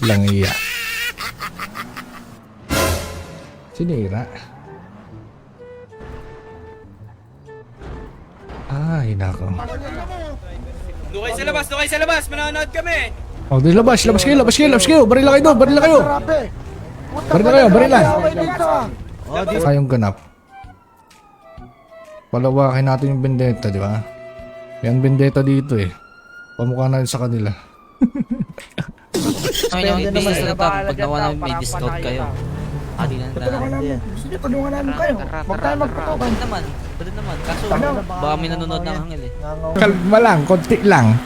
Lang iya. Sinira. Ay, nako. Doon kayo sa labas, manonood kami. Oh, di labas kayo. Barila kayo. Tayong ganap. Palawakin natin yung vendetta, di ba? Yan vendetta dito eh. Pamukha natin sa kanila. Ay, yung business na tao, pag nawa namin may discount kayo. Adi na na. Gusto niyo tulungan namin kayo. Huwag tayo magputukan. Pwede naman. Kaso, baka may nanonood ng hangil eh. Kalma lang, konti lang.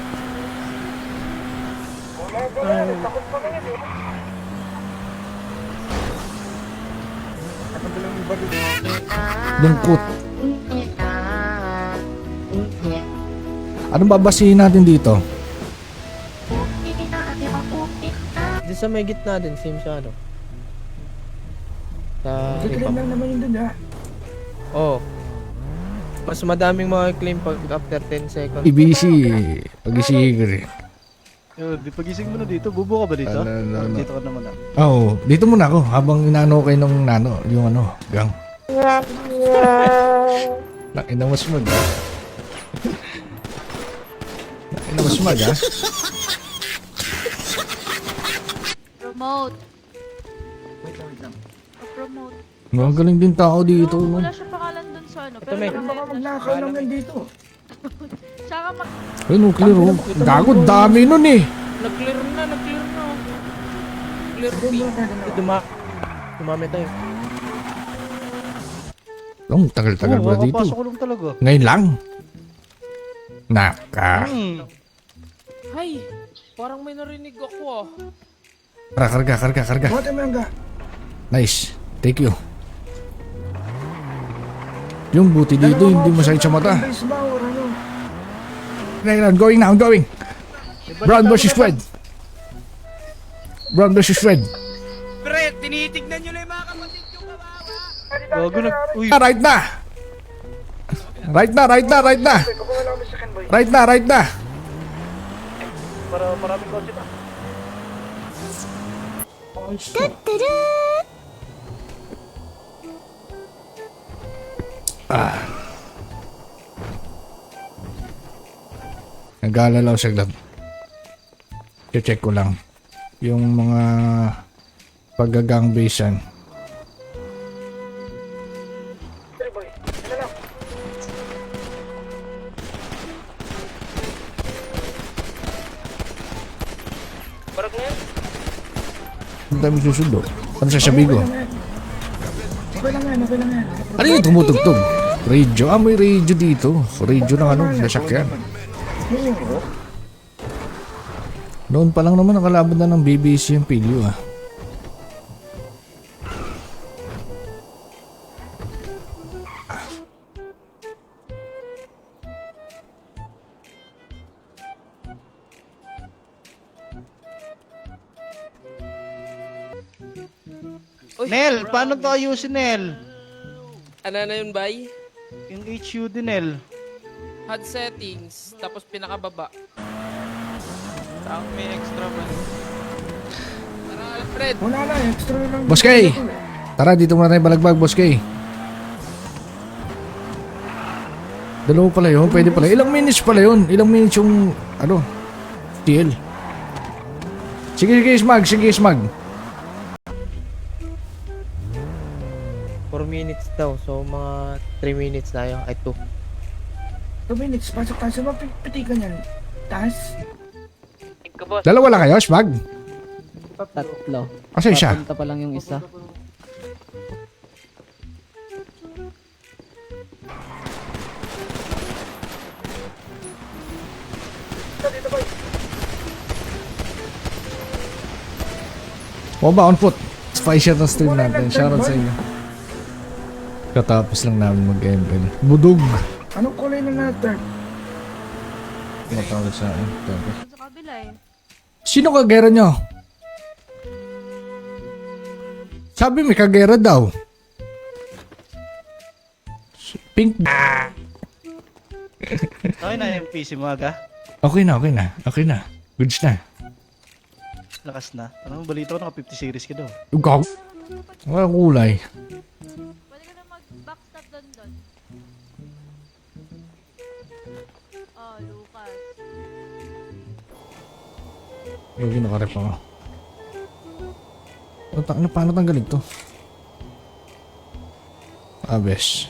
Lungkot. Anong babasihin natin dito? Di sa may gitna din, same siya ano. Sa Claim lang naman yun dun ha. Oh. Mas madaming mga claim pag after 10 seconds. IBC. Pag-isigir eh. Yo, di pagising mo na dito. Bubo ka ba dito? Ano. Dito ka naman ah. Oo, dito muna ako habang inaano kayo nung nano, yung ano, gang. Nakina mas mag ha? Nakina mas mag ha? Promote. Wait lang. Promote. Mga galing din tao dito. No? Wala siya pangalan dun sa ano. Ito, may- Baka magnakaw lang yan dito. Tsaka Ay, nuclear oh. Gago, dami nun eh. Nag-clear na. Clear B. Dumami tayo. Long, tagal-tagal Oo, pala dito. kakapasok ko lang talaga. Ngayon lang. Naka. Hay! Parang may narinig ako ah. Karga. Buhat mo yung ga. Nice. Thank you. Yung buti dito, hindi masakit sa mata. Base ba or ano? I'm going. Brown versus red. Pre, tinitignan nyo lang yung mga kapatid yung kawawa. Gago nag... Uy, Right na. para maraming kotse pa. Nag-aalala ako saglit. Check ko lang. Yung mga paggagang basean. Ang dami susundo. Ano sasabi ko? Okay lang yan. Ano yung tumutugtog? Radio. Ah, may radio dito. Radio ng ano, nasakyan. Noon pa lang naman nakalaban na ng BBC yung pilyo ah. Nel, paano to ayusin, Nel? Ano na yun, bay? Yung HUD, Nel. HUD settings, tapos pinakababa. Ang may extra man. Fred, Wala na, extra lang. Boss Kay! Tara, dito muna tayo balagbag, Boss Kay. Dalawa pala yun, pwede pala. Ilang minutes pala yun? Ilang minutes yung, ano, TL. Sige, Smag. 4 minutes daw. So, mga 3 minutes tayo. Ay, 2. 2 minutes, pasok tayo sa mga pitikan yan. Taas. Dalawa lang kayo, Smag? Tatlo. Asa siya? Papunta pa lang yung isa. Ba on foot. Spy shot ang stream natin. Shoutout sa inyo. Katapos lang namin mag-ML. Budog. Anong kulay na natin? Matawag sa akin. sa kabila eh. Sino kagera nyo? Sabi may kagera daw. Pink. Okay na yung PC mo, aga? Okay na. Goods na. Lakas na. Ano balita ko naka 50 series ka daw. Yung gag. Wala kulay. Pwede ka na mag-backstop doon. Oh, Lucas. Yung nakarep ako. Paano tanggalin to? Abes.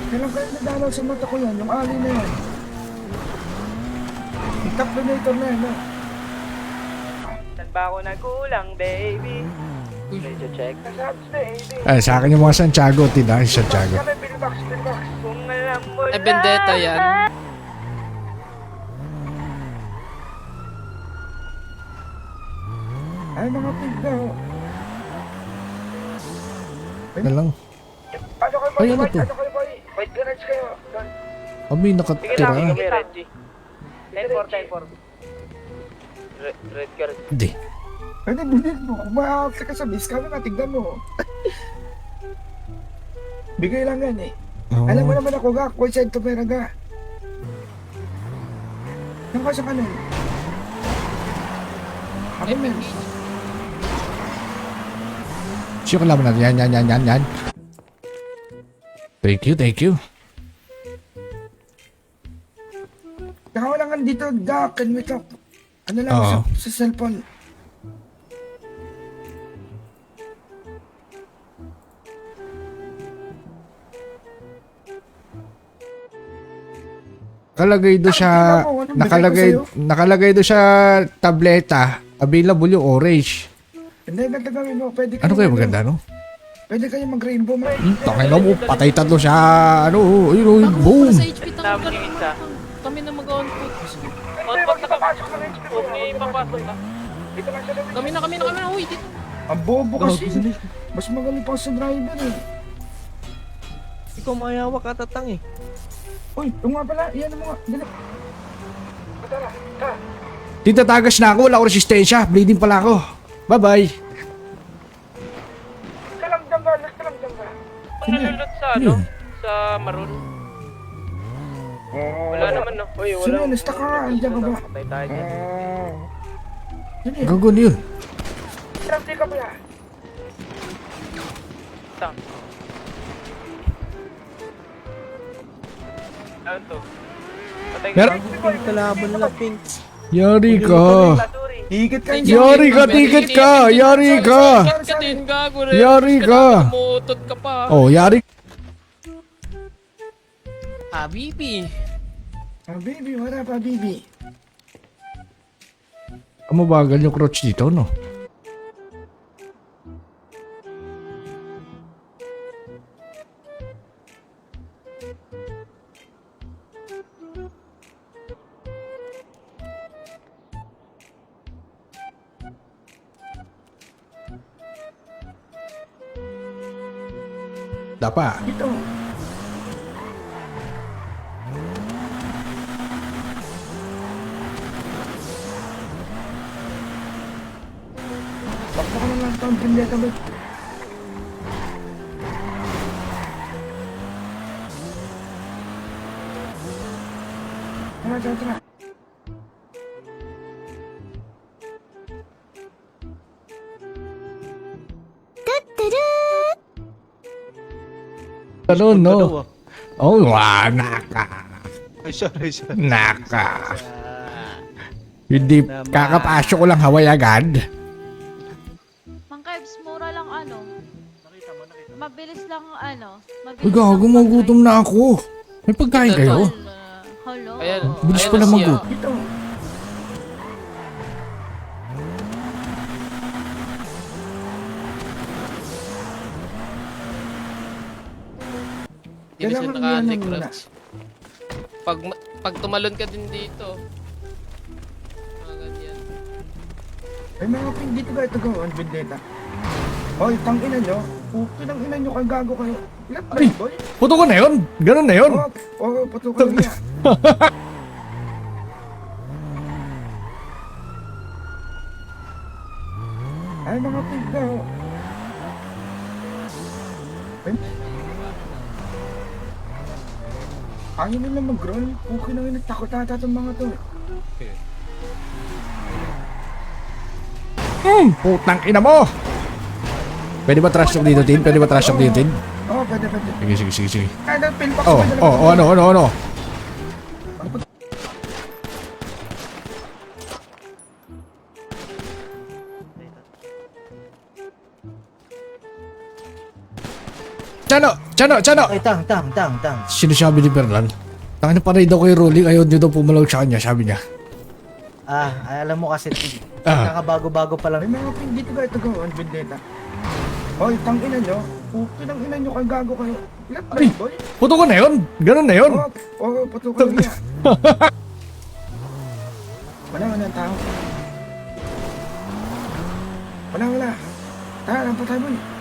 Kailan kayo nadalaw sa mata ko yan, yung ali na yan. Yung top donator na yan, no? Saan ba ako nagkulang, baby? Medyo check. Nasabs na, baby. Ay, sa akin yung mga Santiago, tindahan si Santiago. Kami, pillbox. Kung alam mo Ay, Vendetta yan. Ay, mga pig na, oh. Na lang. Ano kayo, Ay, ano to? boy? White garage kayo. Doon. Kami nakatira. Reggie. 10-4. Red card. Hindi. Pwede, bilhin mo. Kung makakakita ka sa miss kami, matignan mo. Bigay lang yan, eh. Oo. Alam mo naman ako, Gak. Kung saan to pera, Gak. Saan ka sa kanan? Ako, men. Siya kalaman natin. Yan. Thank you. Saka wala nga dito, Gak. Can we talk? Ano lang, Oo. sa cellphone. Nakalagay do siya, nakalagay do siya tableta. Available yung orange. Hindi, ganda gawin mo. Pwede Ano kaya maganda, no? Pwede kayo mag-rainbow, man. Tangin mo, patay tatlo siya. Ano, yun, boom. Sa HP Sabi yung isa. Kami na mag-on foot. Huwag nakapasok ng HP mo. Dito lang siya lang. Kami na. Uy, dito. Ang bobo kasi. Mas magaling pa sa driver, eh. Ikaw mayawa ka tatang eh. Uy, yung nga pala. Iyan mo nga. Dali. Tara, tara. Titatagas na ako, wala ako resistensya. Bleeding pala ako. Bye-bye. Kalamdam ba? Kalamdam ba? Kung nalulot sa ano? Sa maroon. Wala naman, no? Uy, Sino yun? Nasta ka nga. Andiyan ka ba? Patay tayo dyan. Sino yun? Gago na yun. Trampi ka ba yan? Saan? Ano to? Patay Pero, Pink kalaban nila, Pink. yari ka. Higit ka Yari ka, ticket ka. Yari ka. Ka din, gago rin. Yari ka. Umutot ka pa. Oh, yari. Habibi. Baby, wala pa, baby. Mabagal yung crotch dito, no? Dapa. Dito. Bakit ka lang ito ang pindeta ba? Tara. Ano, no? Dalawa. Oh, naka. Ay, sorry. Naka. Hindi, kakapasok ko lang Hawaii agad. Mang Kebs, mura lang ano. Mabilis lang ano. Uy, gago, magutom na ako. May pagkain kayo? Hello? Ayan. Bilis Ayan pala na siya. magutom. Dito. Hindi na siya Kailangan naka-anti-crunch. Pag tumalon ka din dito. Mga ganyan. May mga ping dito ba ito gawin, Vendetta? Oy, tangina nyo. Pinang-ina nyo kay gago kayo. Ilan ba yun, boy? Puto ko na yun. Ganun na yun. Patukan niya. Ay, mga pig na, oh. Ayaw nila mag-roll. Okay na yun. Takot ata itong mga to. Putang ina mo! Pwede ba trash talk dito, Tin? Pwede ba trash talk dito, Tin? Oo, pwede. Sige. Kaya pinbox Oh, ano? Chano! Ay, tang. Sinasabi ni Bernal. Tangina pa rin daw kay Rolling, ayaw niyo daw pumalaw sa kanya, sabi niya. Ay, alam mo kasi, Ah. kakabago-bago pa lang. May mga ping dito guys, tagaan, vendetta. Hoy, tangina nyo. Putang ina nyo, kay gago kayo. Ilan ba yun, boy? Puto ko na yun! Ganun na yun! Oo, patukan niya. Wala ang tao. Wala. Tara, patay mo.